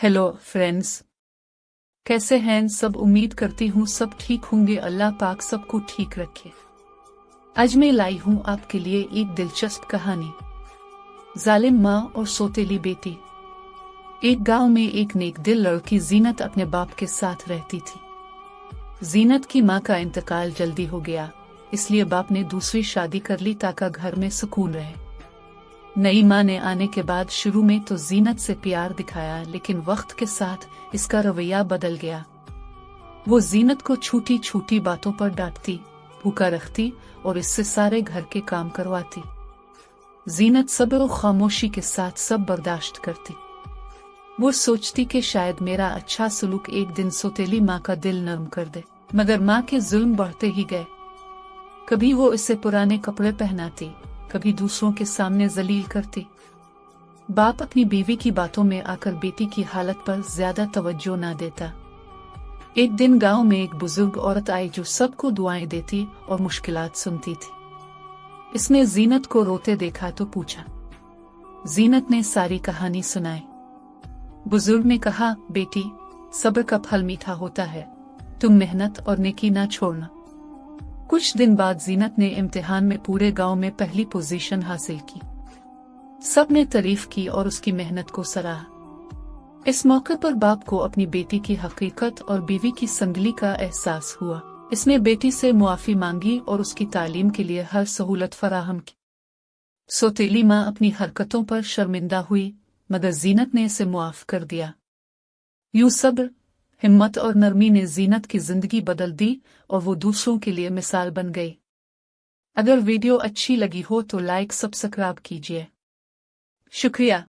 Hello friends, कैसे हैं सब। उम्मीद करती हूँ सब ठीक होंगे। अल्लाह पाक सबको ठीक रखे। आज मैं लाई हूँ आपके लिए एक दिलचस्प कहानी, जालिम माँ और सौतेली बेटी। एक गांव में एक नेक दिल लड़की जीनत अपने बाप के साथ रहती थी। जीनत की माँ का इंतकाल जल्दी हो गया, इसलिए बाप ने दूसरी शादी कर ली ताकि घर में सुकून रहे। नई माँ ने आने के बाद शुरू में तो जीनत से प्यार दिखाया, लेकिन वक्त के साथ इसका रवैया बदल गया। वो जीनत को छोटी छोटी बातों पर डांटती, भूखा रखती और इससे सारे घर के काम करवाती। जीनत सब्र और खामोशी के साथ सब बर्दाश्त करती। वो सोचती कि शायद मेरा अच्छा सलूक एक दिन सौतेली माँ का दिल नरम कर दे, मगर माँ के जुल्म बढ़ते ही गए। कभी वो इसे पुराने कपड़े पहनाती, कभी दूसरों के सामने जलील करती। बाप अपनी बीवी की बातों में आकर बेटी की हालत पर ज्यादा तवज्जो ना देता। एक दिन गांव में एक बुजुर्ग औरत आई जो सबको दुआएं देती और मुश्किलात सुनती थी। इसने जीनत को रोते देखा तो पूछा। जीनत ने सारी कहानी सुनाई। बुजुर्ग ने कहा, बेटी, सब्र का फल मीठा होता है, तुम मेहनत और नेकी ना छोड़ना। कुछ दिन बाद जीनत ने इम्तिहान में पूरे गांव में पहली पोजीशन हासिल की। सब ने तारीफ की और उसकी मेहनत को सराहा। इस मौके पर बाप को अपनी बेटी की हकीकत और बीवी की संगली का एहसास हुआ। इसने बेटी से मुआफी मांगी और उसकी तालीम के लिए हर सहूलत फराहम की। सौतेली माँ अपनी हरकतों पर शर्मिंदा हुई, मगर जीनत ने इसे मुआफ कर दिया। यूं सब्र, हिम्मत और नरमी ने जीनत की जिंदगी बदल दी और वो दूसरों के लिए मिसाल बन गई। अगर वीडियो अच्छी लगी हो तो लाइक सब्सक्राइब कीजिए। शुक्रिया।